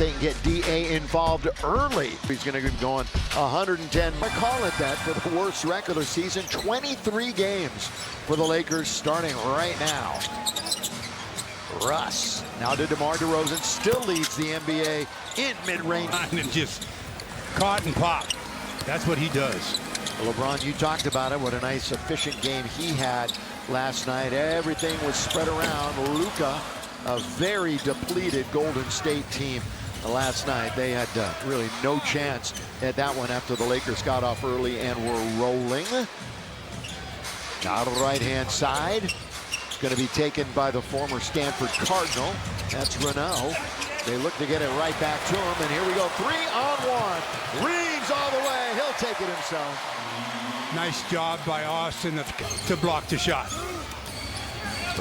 they can get DA involved early. He's going to be going 110. I call it that for the worst regular season. 23 games for the Lakers starting right now. Russ, now to DeMar DeRozan, still leads the NBA in mid-range. And just caught and popped. That's what he does. LeBron, you talked about it. What a nice, efficient game he had last night. Everything was spread around. Luka, a very depleted Golden State team last night. They had really no chance at that one after the Lakers got off early and were rolling. Now to the right-hand side. It's going to be taken by the former Stanford Cardinal. That's Renaud. They look to get it right back to him, and here we go. 3-on-1. Reeves all the way. He'll take it himself. Nice job by Austin to block the shot.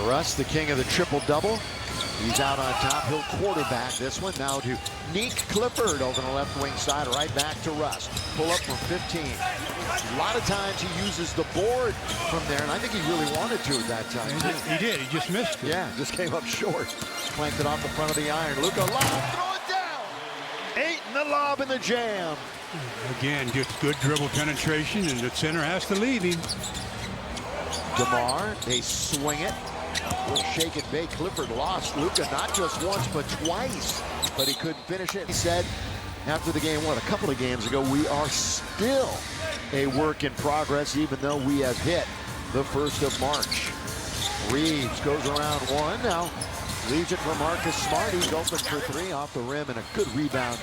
Russ, the king of the triple-double. He's out on top. He'll quarterback this one. Now to Nick Clifford over the left wing side. Right back to Russ. Pull up from 15. A lot of times he uses the board from there, and I think he really wanted to at that time. He did. He just missed it. Yeah, just came up short. Clanked it off the front of the iron. Luka lob, throw it down. 8 in the lob in the jam. Again, just good dribble penetration, and the center has to leave him. DeMar, they swing it. Little shake and bake. Clifford lost Luka not just once but twice, but he couldn't finish it. He said after the game, a couple of games ago, we are still a work in progress, even though we have hit the 1st of March. Reeves goes around one. Now leaves it for Marcus Smart. He's open for 3 off the rim, and a good rebound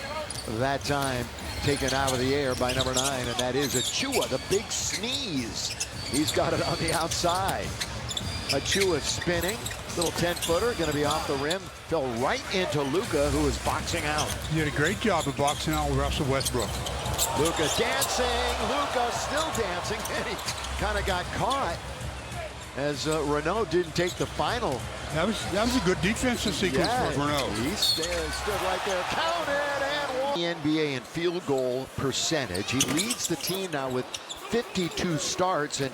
that time taken out of the air by number 9, and that is Achua, the big sneeze. He's got it on the outside. Achua spinning, little 10-footer, going to be off the rim. Fell right into Luka, who is boxing out. He did a great job of boxing out with Russell Westbrook. Luka dancing, Luka still dancing, and he kind of got caught as Renaud didn't take the final. That was a good defensive sequence for Renaud. He stood right there, counted and won. The NBA in field goal percentage. He leads the team now with 52 starts and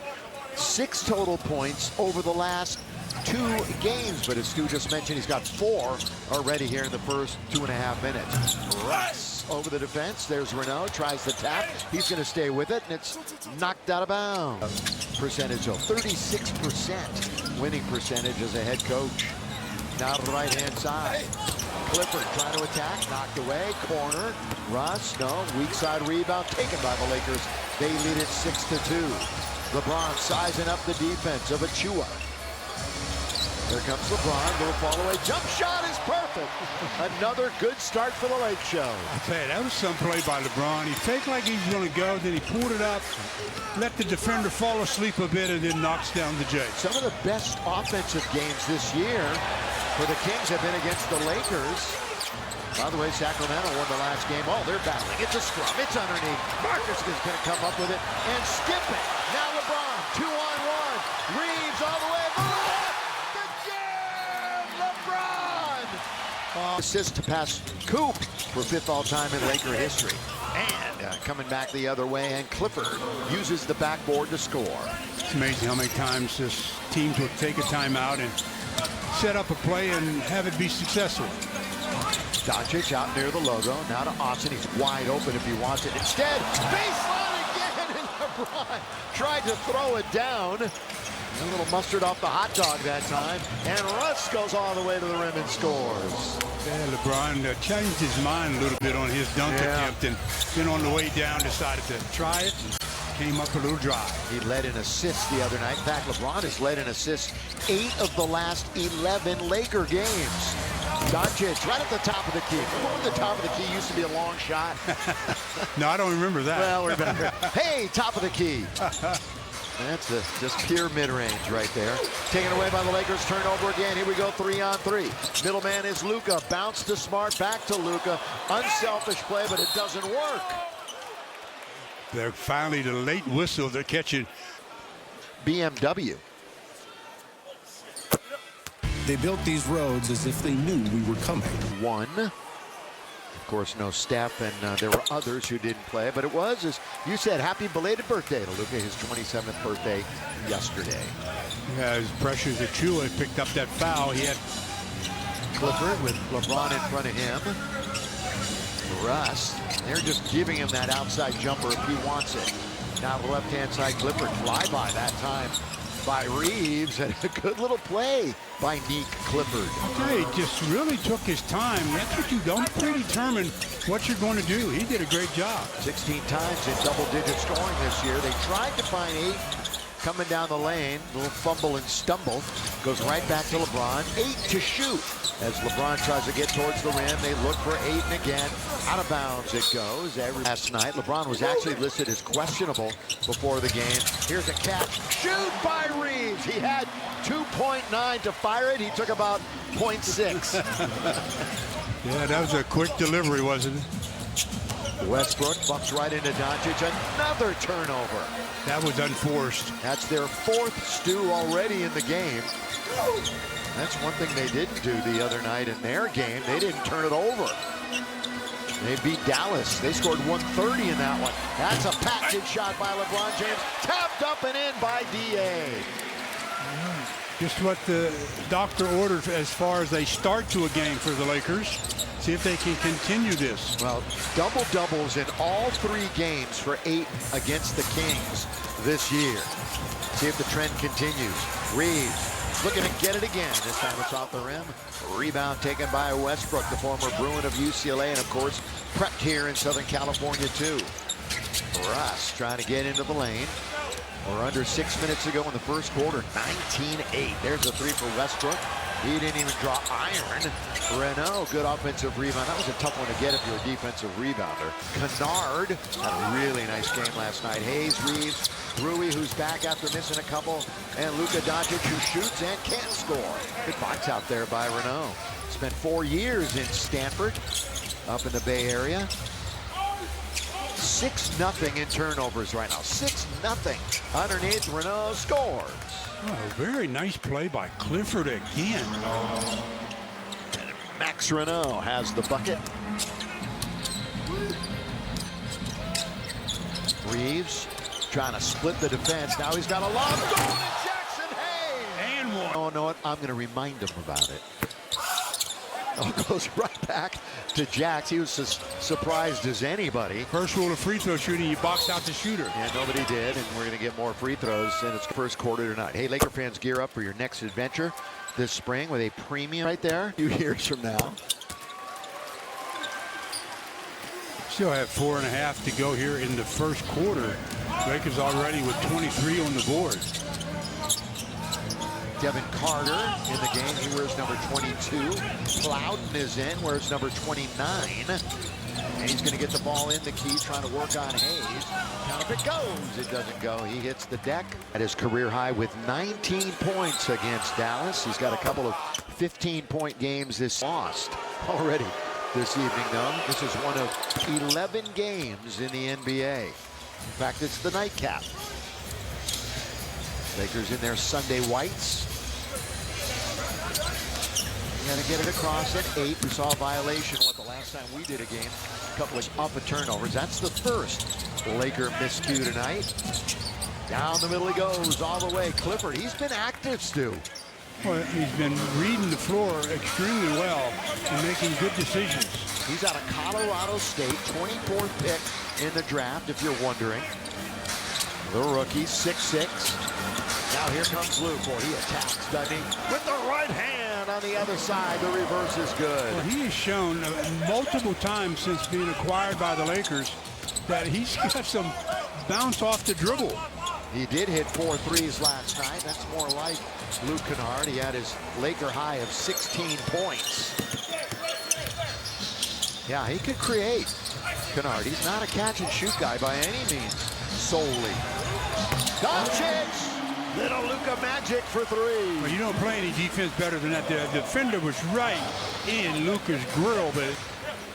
6 total points over the last 2 games. But as Stu just mentioned, he's got 4 already here in the first 2.5 minutes. Russ over the defense. There's Renaud, tries the tap. He's going to stay with it, and it's knocked out of bounds. Percentage of 36% winning percentage as a head coach. Now to the right-hand side. Clifford trying to attack, knocked away, corner. Russ, no, weak side rebound taken by the Lakers. They lead it 6-2. LeBron sizing up the defense of Achua. There comes LeBron, little fall away. Jump shot is perfect. Another good start for the Lake Show. I tell you, that was some play by LeBron. He faked like he's going to go, then he pulled it up, let the defender fall asleep a bit, and then knocks down the J. Some of the best offensive games this year for the Kings have been against the Lakers. By the way, Sacramento won the last game. Oh, they're battling. It's a scrum. It's underneath. Marcus is going to come up with it and skip it. Now LeBron, 2-on-1. Reeves all the way. The jam! LeBron! Assist to pass Coop for 5th all-time in Laker history. And coming back the other way, and Clifford uses the backboard to score. It's amazing how many times this teams will take a timeout and set up a play and have it be successful. Doncic out near the logo. Now to Austin. He's wide open if he wants it. Instead, baseline again, and LeBron tried to throw it down. A little mustard off the hot dog that time. And Russ goes all the way to the rim and scores. Yeah, LeBron changed his mind a little bit on his dunk attempt, and then on the way down decided to try it and came up a little dry. He led in assists the other night. In fact, LeBron has led in assists 8 of the last 11 Laker games. Doncic right at the top of the key. Remember the top of the key used to be a long shot? No, I don't remember that. Well, remember. Hey, top of the key. That's just pure mid-range right there. Taken away by the Lakers. Turnover again. Here we go, 3-on-3. Middleman is Luka. Bounce to Smart. Back to Luka. Unselfish play, but it doesn't work. They're finally the late whistle. They're catching. BMW. They built these roads as if they knew we were coming. 1. Of course, no Steph, and there were others who didn't play, but it was, as you said, happy belated birthday to Luka, his 27th birthday yesterday. Yeah, as pressures Achua picked up that foul. He had Clifford with LeBron in front of him. Russ, they're just giving him that outside jumper if he wants it. Now the left-hand side, Clifford flyby that time by Reeves, and a good little play by Nick Clifford. Okay, he just really took his time. That's what you don't predetermine what you're going to do. He did a great job. 16 times in double-digit scoring this year. They tried to find 8 coming down the lane. A little fumble and stumble. Goes right back to LeBron. 8 to shoot. As LeBron tries to get towards the rim, they look for 8, and again, out of bounds it goes. Last night, LeBron was actually listed as questionable before the game. Here's a catch. Shoot by Reeves. He had 2.9 to fire it. He took about 0.6. Yeah, that was a quick delivery, wasn't it? Westbrook bumps right into Doncic. Another turnover. That was unforced. That's their 4th stew already in the game. That's one thing they didn't do the other night in their game. They didn't turn it over. They beat Dallas. They scored 130 in that one. That's a patented shot by LeBron James. Tapped up and in by D.A. Just what the doctor ordered as far as they start to a game for the Lakers. See if they can continue this. Well, double-doubles in all 3 games for 8 against the Kings this year. See if the trend continues. Reeves looking to get it again. This time it's off the rim. Rebound taken by Westbrook, the former Bruin of UCLA, and of course, prepped here in Southern California too. Russ trying to get into the lane. Or under 6 minutes to go in the first quarter, 19-8. There's a 3 for Westbrook. He didn't even draw iron. Renault, good offensive rebound. That was a tough one to get if you're a defensive rebounder. Kennard had a really nice game last night. Hayes, Reeves, Rui, who's back after missing a couple, and Luka Doncic, who shoots and can't score. Good box out there by Renault. Spent 4 years in Stanford, up in the Bay Area. 6-0 in turnovers right now. 6-0 underneath. Renault scores. Oh, very nice play by Clifford again. And Max Renault has the bucket. Reeves trying to split the defense. Now he's got a lob. Going to Jackson Hayes. And one. Oh, no, I'm going to remind him about it. Oh, goes right back to Jax. He was as surprised as anybody. First rule of free throw shooting, you box out the shooter. Yeah, nobody did, and we're going to get more free throws in its first quarter tonight. Hey, Laker fans, gear up for your next adventure this spring with a premium right there. A few years from now. Still have 4.5 to go here in the first quarter. Lakers already with 23 on the board. Devin Carter in the game. He wears number 22. Plowden is in, wears number 29. And he's going to get the ball in the key, trying to work on Hayes. Now if it goes, it doesn't go. He hits the deck at his career high with 19 points against Dallas. He's got a couple of 15-point games this lost already this evening, though. This is one of 11 games in the NBA. In fact, it's the nightcap. Lakers in their Sunday whites. Got to get it across at 8. We saw a violation the last time we did a game. A couple of off of turnovers. That's the first Laker miscue tonight. Down the middle he goes, all the way. Clifford, he's been active, Stu. Well, he's been reading the floor extremely well and making good decisions. He's out of Colorado State, 24th pick in the draft, if you're wondering. The rookie, 6'6". Now here comes Luke. Boy, he attacks, doesn't he? With the right hand on the other side. The reverse is good. Well, he has shown multiple times since being acquired by the Lakers that he's got some bounce off the dribble. He did hit 4 threes last night. That's more like Luke Kennard. He had his Laker high of 16 points. Yeah, he could create. Kennard, he's not a catch and shoot guy by any means solely. Doncic! Little Luka magic for 3. Well, you don't play any defense better than that. The defender was right in Luka's grill, but it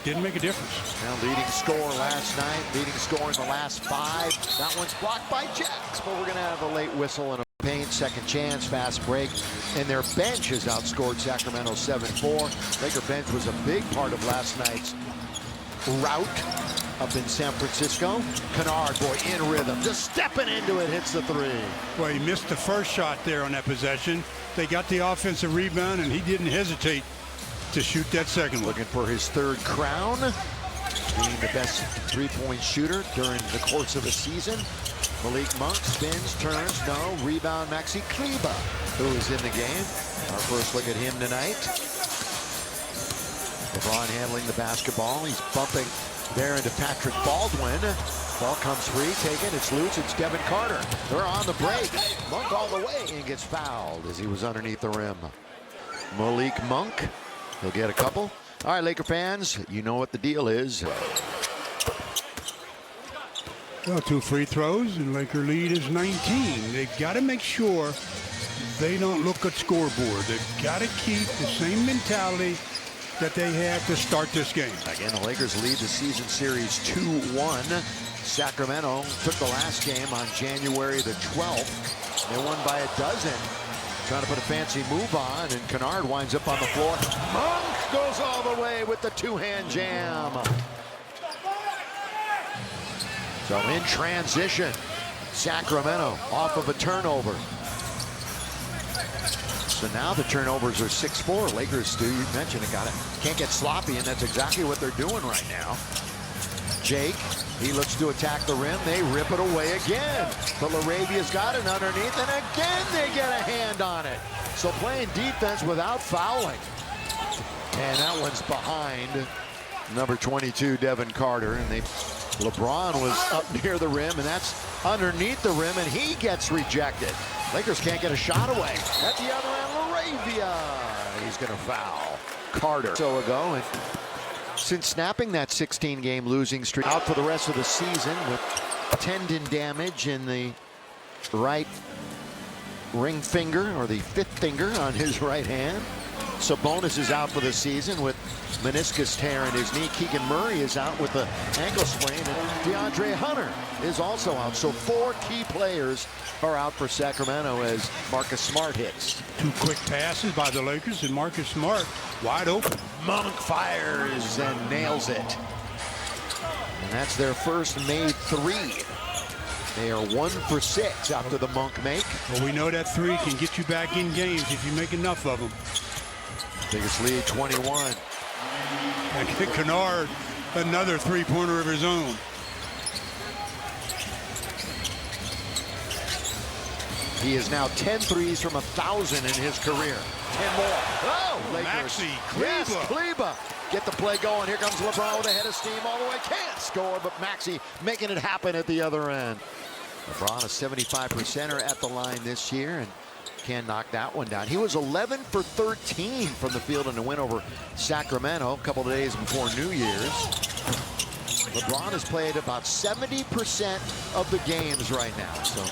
didn't make a difference. Now leading scorer last night, leading scorer in the last 5. That one's blocked by Jax, but we're going to have a late whistle and a paint. Second chance, fast break. And their bench has outscored Sacramento 7-4. Laker bench was a big part of last night's rout up in San Francisco. Kennard, boy, in rhythm, just stepping into it, hits the 3. Well, he missed the first shot there on that possession. They got the offensive rebound, and he didn't hesitate to shoot that second one. Looking for his 3rd crown. being the best three-point shooter during the course of a season. Malik Monk spins, turns, no. Rebound, Maxi Kleber, who is in the game. Our first look at him tonight. LeBron handling the basketball. He's bumping there into Patrick Baldwin. Ball comes free, taken, it's loose, it's Devin Carter. They're on the break. Monk all the way and gets fouled as he was underneath the rim. Malik Monk, he'll get a couple. All right, Laker fans, you know what the deal is. Well, 2 free throws, and Laker lead is 19. They got to make sure they don't look at scoreboard. They've got to keep the same mentality that they had to start this game. Again, the Lakers lead the season series 2-1. Sacramento took the last game on January the 12th. They won by 12. Trying to put a fancy move on, and Kennard winds up on the floor. Monk goes all the way with the two-hand jam. So in transition, Sacramento off of a turnover. So now the turnovers are 6-4. Lakers, Stu, you mentioned it, can't get sloppy, and that's exactly what they're doing right now. Jake, he looks to attack the rim. They rip it away again. But LaRavia's got it underneath, and again they get a hand on it. So playing defense without fouling. And that one's behind number 22, Devin Carter. And LeBron was up near the rim, and that's underneath the rim, and he gets rejected. Lakers can't get a shot away. At the other end, LaRavia. He's going to foul Carter. So ago, and since snapping that 16-game losing streak, out for the rest of the season with tendon damage in the right ring finger, or the fifth finger on his right hand. Sabonis is out for the season with meniscus tear in his knee. Keegan Murray is out with the ankle sprain, and DeAndre Hunter is also out. So 4 key players are out for Sacramento as Marcus Smart hits. 2 quick passes by the Lakers, and Marcus Smart wide open. Monk fires and nails it. And that's their first made 3. They are 1 for 6 after the Monk make. Well, we know that 3 can get you back in games if you make enough of them. Biggest lead, 21. And Kennard, another 3-pointer of his own. He is now 10 threes from 1,000 in his career. 10 more. Oh, Lakers. Maxi Kleber. Yes, Kleber. Get the play going. Here comes LeBron with a head of steam all the way. Can't score, but Maxi making it happen at the other end. LeBron, a 75%er at the line this year, and can knock that one down. He was 11 for 13 from the field in the win over Sacramento a couple of days before New Year's. LeBron has played about 70% of the games right now. So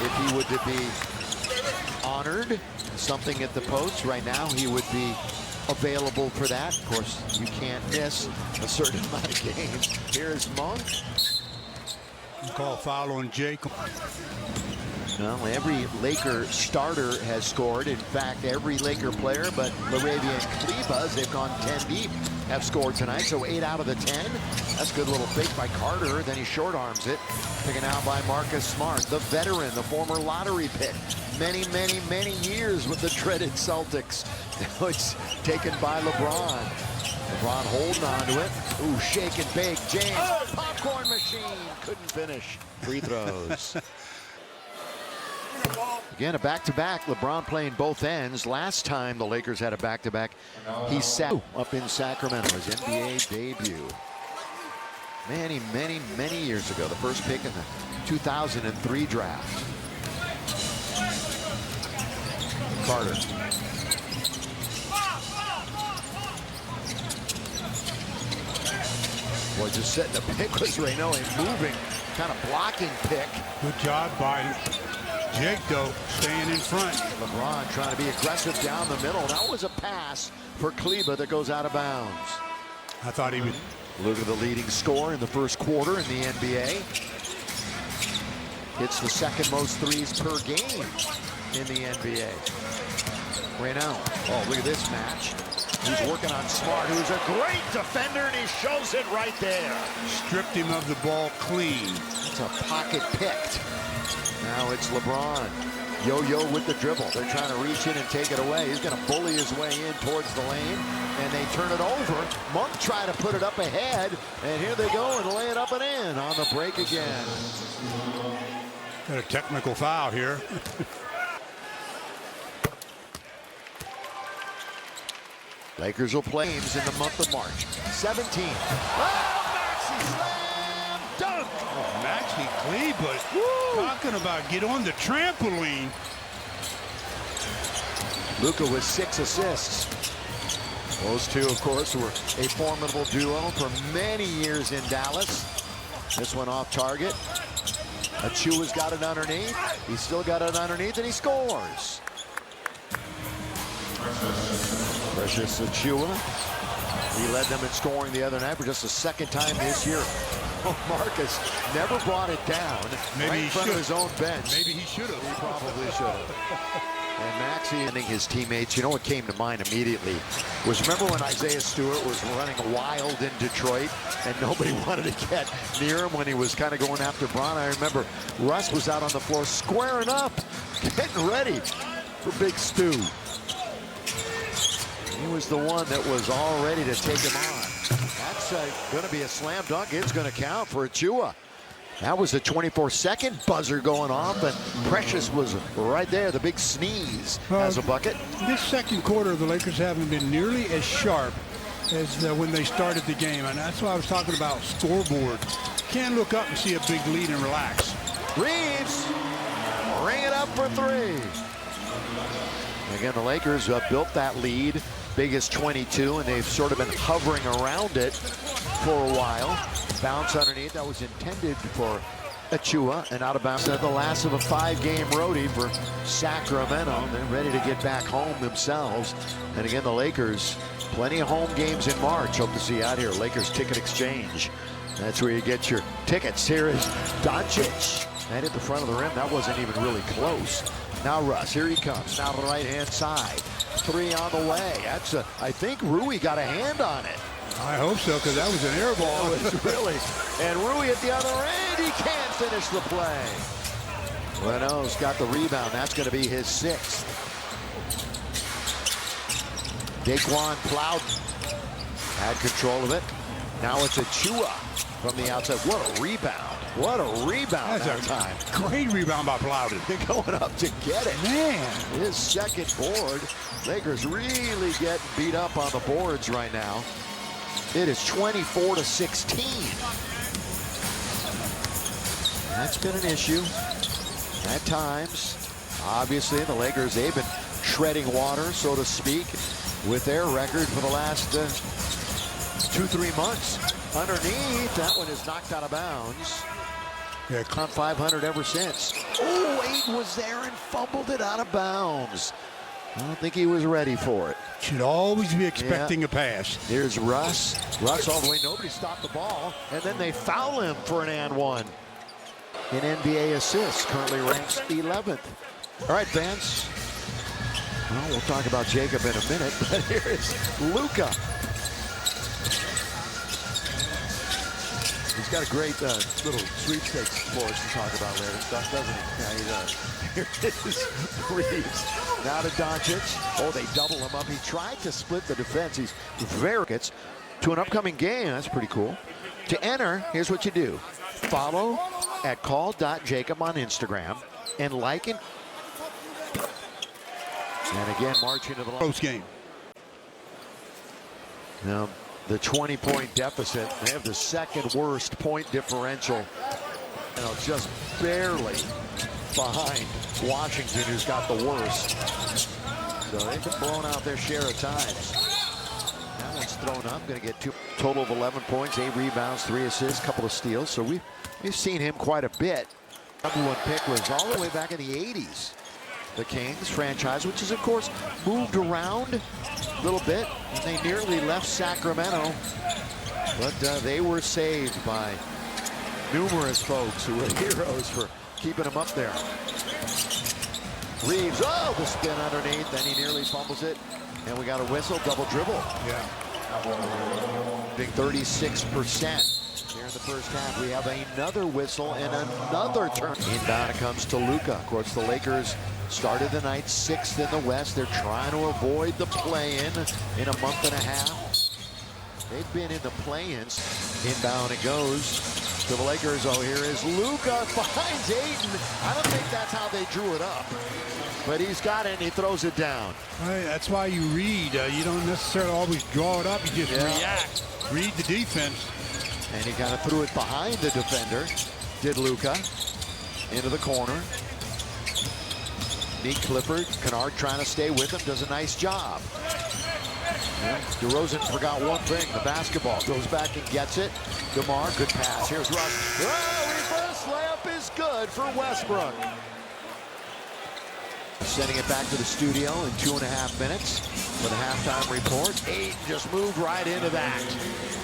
if he would to be honored something at the post right now, he would be available for that. Of course, you can't miss a certain amount of games. Here's Monk. Call foul on Jake. Well, every Laker starter has scored. In fact, every Laker player but LaRavia and Kleber, as they've gone 10 deep, have scored tonight. So 8 out of the 10. That's a good little fake by Carter. Then he short arms it. Taken out by Marcus Smart, the veteran, the former lottery pick. Many, many, many years with the dreaded Celtics. Now it's taken by LeBron. LeBron holding on to it. Ooh, shake and bake. James, popcorn machine. Couldn't finish. Free throws. Again, a back-to-back. LeBron playing both ends. Last time the Lakers had a back-to-back, he sat up in Sacramento, his NBA debut. Many, many, many years ago. The first pick in the 2003 draft. Carter. Boy, just setting the pick was Reno, a moving, kind of blocking pick. Good job by Jake, though, staying in front. LeBron trying to be aggressive down the middle. That was a pass for Kleber that goes out of bounds. I thought he would. Look at the leading scorer in the first quarter in the NBA. Hits the second most threes per game in the NBA. Reno. Oh, look at this match. He's working on Smart, who's a great defender, and he shows it right there. Stripped him of the ball clean. It's a pocket picked. Now it's LeBron. Yo-yo with the dribble. They're trying to reach in and take it away. He's going to bully his way in towards the lane, and they turn it over. Monk trying to put it up ahead, and here they go and lay it up and in on the break again. Got a technical foul here. Lakers will play games in the month of March. 17. Maxey slam dunk. Oh, Maxey Kleber, talking about get on the trampoline. Luka with 6 assists. Those two, of course, were a formidable duo for many years in Dallas. This one off target. Achua's got it underneath. He's still got it underneath, and he scores. Precious Achua. He led them in scoring the other night for just the second time this year. Oh, Marcus never brought it down. Maybe right he in front of his own bench. Maybe he should have. He probably should have. And Maxey and his teammates, you know what came to mind immediately was, remember when Isaiah Stewart was running wild in Detroit and nobody wanted to get near him when he was kind of going after Bron? I remember Russ was out on the floor squaring up, getting ready for Big Stu. He was the one that was all ready to take him on. That's going to be a slam dunk. It's going to count for Achua. That was a 24-second buzzer going off, and Precious was right there. The big sneeze has a bucket. This second quarter, the Lakers haven't been nearly as sharp as when they started the game, and that's why I was talking about scoreboard. Can't look up and see a big lead and relax. Reeves, ring it up for 3. Again, the Lakers built that lead, biggest 22, and they've sort of been hovering around it for a while. Bounce underneath, that was intended for Achua, and out of bounds. The last of a 5-game roadie for Sacramento. They're ready to get back home themselves. And again, the Lakers, plenty of home games in March. Hope to see you out here. Lakers Ticket Exchange. That's where you get your tickets. Here is Doncic. That hit the front of the rim. That wasn't even really close. Now Russ, here he comes. Now to the right-hand side. 3 on the way. That's I think Rui got a hand on it. I hope so, because that was an air ball. It was really. And Rui at the other end, he can't finish the play. Leno's got the rebound. That's going to be his 6th. Daquan Plowden had control of it. Now it's Achua from the outside. What a rebound. What a rebound that time. Great rebound by Plowden. Going up to get it. Man. His second board. Lakers really getting beat up on the boards right now. It is 24-16. That's been an issue at times. Obviously, the Lakers, they've been treading water, so to speak, with their record for the last 2-3 months. Underneath, that one is knocked out of bounds. Yeah, Caught 500 ever since. Oh, 8 was there and fumbled it out of bounds. I don't think he was ready for it. Should always be expecting a pass. Here's Russ. Russ all the way. Nobody stopped the ball. And then they foul him for an and 1. In NBA assists, currently ranks 11th. All right, fans. Well, we'll talk about Jacob in a minute, but here is Luka. He's got a great little sweepstakes for us to talk about later stuff, doesn't he? Yeah, he does. Here it is, Reeves. Now to Doncic. Oh, they double him up. He tried to split the defense. He's very gets to an upcoming game. That's pretty cool. To enter, here's what you do. Follow at call.jacob on Instagram and like it. And again, marching to the post game. Now, the 20-point deficit. They have the second worst point differential. You know, just barely behind Washington, who's got the worst. So they've been blown out their share of times. That one's thrown up. Going to get 2 total of 11 points, 8 rebounds, 3 assists, couple of steals. So we've seen him quite a bit. Number 1 pick was all the way back in the 80s. The Kings franchise, which is of course moved around a little bit, and they nearly left Sacramento, but they were saved by numerous folks who were heroes for keeping them up there. Reeves, oh, the spin underneath, then he nearly fumbles it, and we got a whistle, double dribble. Yeah. Big 36%. Here in the first half, we have another whistle and another turn. Inbound it comes to Luka. Of course, the Lakers Started the night 6th in the West. They're trying to avoid the play-in a month and a half. They've been in the play-ins. Inbound it goes to the Lakers. Oh, here is Luka, finds Ayton. I don't think that's how they drew it up. But he's got it, and he throws it down. That's why you read. You don't necessarily always draw it up. You just react. Read the defense. And he kind of threw it behind the defender. Did Luka. Into the corner. Nick Clifford, Kennard trying to stay with him, does a nice job. DeRozan forgot one thing, the basketball. Goes back and gets it. DeMar, good pass. Here's Russ. Oh, reverse layup is good for Westbrook. Sending it back to the studio in 2.5 minutes for the halftime report. Ayton just moved right into that.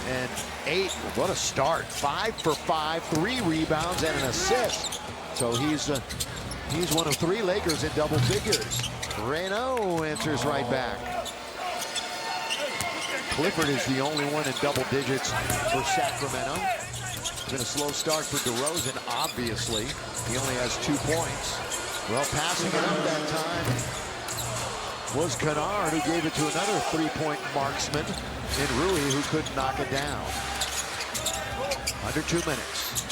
And Ayton, what a start. 5 for 5, 3 rebounds and an assist. So he's one of 3 Lakers in double figures. Reno answers right back. Clifford is the only one in double digits for Sacramento. It's been a slow start for DeRozan, obviously. He only has 2 points. Well, passing it up that time was Kennard, who gave it to another 3-point marksman in Rui, who couldn't knock it down. Under 2 minutes.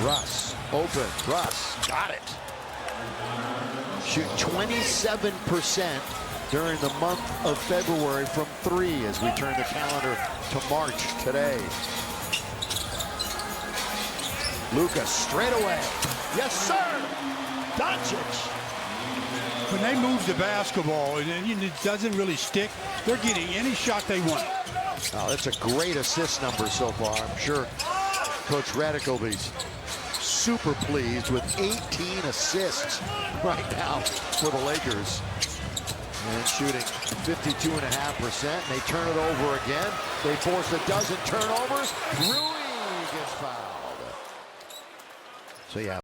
Russ, open. Russ, got it. Shoot 27% during the month of February from 3 as we turn the calendar to March today. Luka straight away. Yes, sir. Doncic. When they move the basketball and it doesn't really stick, they're getting any shot they want. Oh, that's a great assist number so far. I'm sure Coach Redick will be super pleased with 18 assists right now for the Lakers. And shooting 52.5%. They turn it over again. They force a dozen turnovers. Rui gets fouled. So yeah.